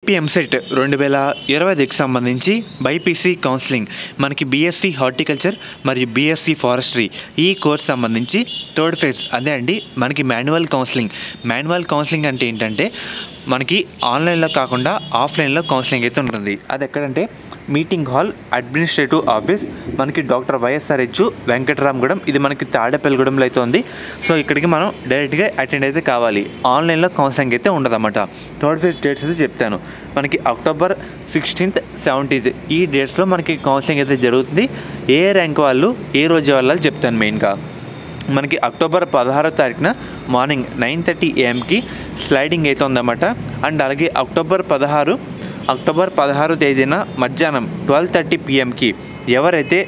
AP EAMCET 2025కి సంబంధించి BiPC counselling మనకి BSc horticulture మరియు బీఎస్సీ ఫారెస్ట్రీ ఈ కోర్స్ సంబంధించి థర్డ్ ఫేజ్ అదే అండి. మనకి మాన్యువల్ కౌన్సిలింగ్ అంటే ఏంటంటే మనకి ఆన్లైన్లో కాకుండా ఆఫ్లైన్లో కౌన్సిలింగ్ అయితే ఉంటుంది. అది ఎక్కడంటే మీటింగ్ హాల్ అడ్మినిస్ట్రేటివ్ ఆఫీస్ మనకి డాక్టర్ వైఎస్ఆర్హెచ్ వెంకటరామగూడెం, ఇది మనకి తాడేపల్లిగూడెంలో అయితే ఉంది. సో ఇక్కడికి మనం డైరెక్ట్గా అటెండ్ అయితే కావాలి. ఆన్లైన్లో కౌన్సిలింగ్ అయితే ఉండదన్నమాట. థర్డ్ ఫేజ్ డేట్స్ అయితే చెప్తాను. మనకి అక్టోబర్ 16th, 17th ఈ డేట్స్లో మనకి కౌన్సిలింగ్ అయితే జరుగుతుంది. ఏ ర్యాంక్ వాళ్ళు ఏ రోజు వెళ్ళాలి చెప్తాను. మెయిన్గా మనకి అక్టోబర్ 16వ తారీఖున మార్నింగ్ 9:30 AM స్లైడింగ్ అయితే ఉందన్నమాట. అండ్ అలాగే అక్టోబర్ 16వ తేదీన మధ్యాహ్నం 12:30 PM ఎవరైతే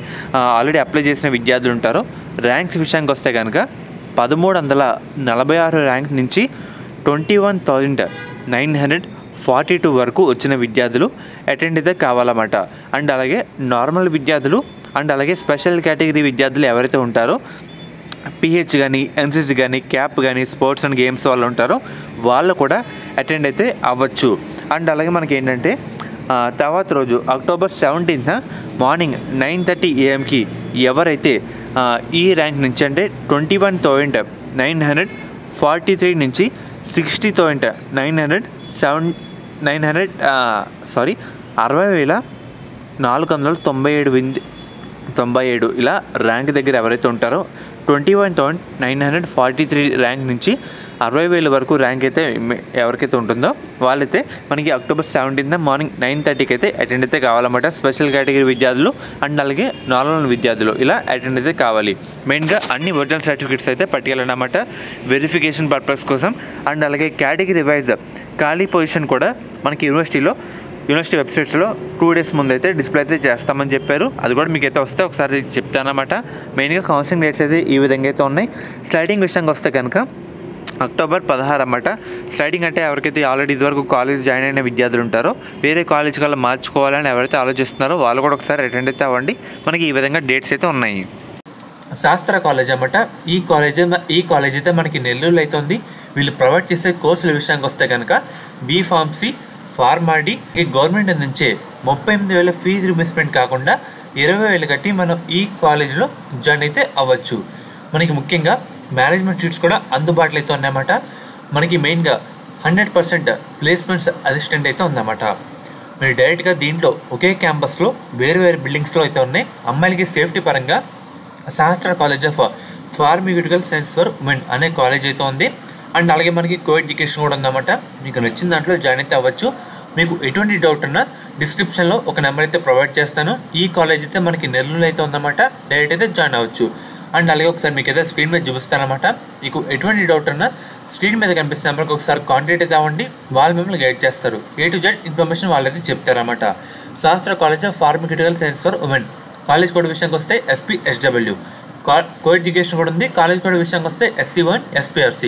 ఆల్రెడీ అప్లై చేసిన విద్యార్థులు ఉంటారో ర్యాంక్స్ విషయానికి వస్తే కనుక 1346 ర్యాంక్ నుంచి 21,942 వరకు వచ్చిన విద్యార్థులు అటెండ్ అయితే కావాలన్నమాట. అండ్ అలాగే నార్మల్ విద్యార్థులు అండ్ అలాగే స్పెషల్ కేటగిరీ విద్యార్థులు ఎవరైతే ఉంటారో పిహెచ్ కానీ ఎన్సిసి కానీ క్యాప్ కానీ స్పోర్ట్స్ అండ్ గేమ్స్ వాళ్ళు ఉంటారో వాళ్ళు కూడా అటెండ్ అయితే అవ్వచ్చు. అండ్ అలాగే మనకి ఏంటంటే తర్వాత రోజు అక్టోబర్ 17th మార్నింగ్ 9:30 AM ఎవరైతే ఈ ర్యాంక్ నుంచి అంటే 21,943 నుంచి 60,497 ఇలా ర్యాంక్ దగ్గర ఎవరైతే ఉంటారో 21,943 ర్యాంక్ నుంచి 60,000 వరకు ర్యాంక్ అయితే ఎవరికైతే ఉంటుందో వాళ్ళైతే మనకి అక్టోబర్ 17th మార్నింగ్ 9:30 అయితే అటెండ్ అయితే కావాలన్నమాట. స్పెషల్ కేటగిరీ విద్యార్థులు అండ్ అలాగే నార్మల్ విద్యార్థులు ఇలా అటెండ్ అయితే కావాలి. మెయిన్గా అన్ని ఒరిజినల్ సర్టిఫికేట్స్ అయితే పట్టుకెళ్ళాలన్నమాట వెరిఫికేషన్ పర్పస్ కోసం. అండ్ అలాగే కేటగిరీ వైజ్ ఖాళీ పొజిషన్ కూడా మనకి యూనివర్సిటీ వెబ్సైట్స్లో 2 days ముందు అయితే డిస్ప్లే అయితే చేస్తామని చెప్పారు. అది కూడా మీకు అయితే వస్తే ఒకసారి చెప్తానమాట. మెయిన్గా కౌన్సిలింగ్ డేట్స్ అయితే ఈ విధంగా అయితే ఉన్నాయి. స్లైడింగ్ విషయానికి వస్తే కనుక అక్టోబర్ 16 అన్నమాట. స్లైడింగ్ అంటే ఎవరికైతే ఆల్రెడీ ఇదివరకు కాలేజ్ జాయిన్ అయిన విద్యార్థులు ఉంటారో వేరే కాలేజ్ కల్లా మార్చుకోవాలని ఎవరైతే ఆలోచిస్తున్నారో వాళ్ళు కూడా ఒకసారి అటెండ్ అయితే అవ్వండి. మనకి ఈ విధంగా డేట్స్ అయితే ఉన్నాయి. శాస్త్ర కాలేజ్ అన్నమాట. ఈ కాలేజ్ అయితే మనకి నెల్లూరులో అయితే ఉంది. వీళ్ళు ప్రొవైడ్ చేసే కోర్సుల విషయానికి వస్తే కనుక బీఫార్మసీ, ఫార్మాడీ ఈ గవర్నమెంట్ నుంచే 38,000 ఫీజు రిమర్స్మెంట్ కాకుండా 20,000 కట్టి మనం ఈ కాలేజీలో జాయిన్ అయితే అవ్వచ్చు. మనకి ముఖ్యంగా మేనేజ్మెంట్ సీట్స్ కూడా అందుబాటులో అయితే ఉన్నాయన్నమాట. మనకి మెయిన్గా 100% ప్లేస్మెంట్స్ అసిస్టెంట్ అయితే ఉందన్నమాట. మీరు డైరెక్ట్గా దీంట్లో ఒకే క్యాంపస్లో వేరు బిల్డింగ్స్లో అయితే ఉన్నాయి. అమ్మాయిలకి సేఫ్టీ పరంగా శాస్త్ర college of pharmaceutical science for women అనే కాలేజ్ అయితే ఉంది. అండ్ అలాగే మనకి కో ఎడ్యుకేషన్ కూడా ఉందన్నమాట. మీకు నచ్చిన దాంట్లో జాయిన్ అయితే అవ్వచ్చు. మీకు ఎటువంటి డౌట్ ఉన్నా డిస్క్రిప్షన్లో ఒక నెంబర్ అయితే ప్రొవైడ్ చేస్తాను. ఈ కాలేజ్ అయితే మనకి నెల్లూరులో అయితే ఉందన్నమాట. డైరెక్ట్ అయితే జాయిన్ అవ్వచ్చు. అండ్ అలాగే ఒకసారి మీకు అయితే స్క్రీన్ మీద చూపిస్తానమాట. మీకు ఎటువంటి డౌట్ ఉన్నా స్క్రీన్ మీద కనిపిస్తున్న నెంబర్కి ఒకసారి కాంటాక్ట్ అయితే అవ్వండి. వాళ్ళు మిమ్మల్ని గైడ్ చేస్తారు. A to Z ఇన్ఫర్మేషన్ వాళ్ళైతే చెప్తారన్నమాట. శాస్త్ర college of pharmaceutical science for women college code విషయానికి వస్తే SPSW. కో ఎడ్యుకేషన్ కూడా ఉంది. కాలేజ్ కోడ్ విషయానికి వస్తే SC1 SPRC.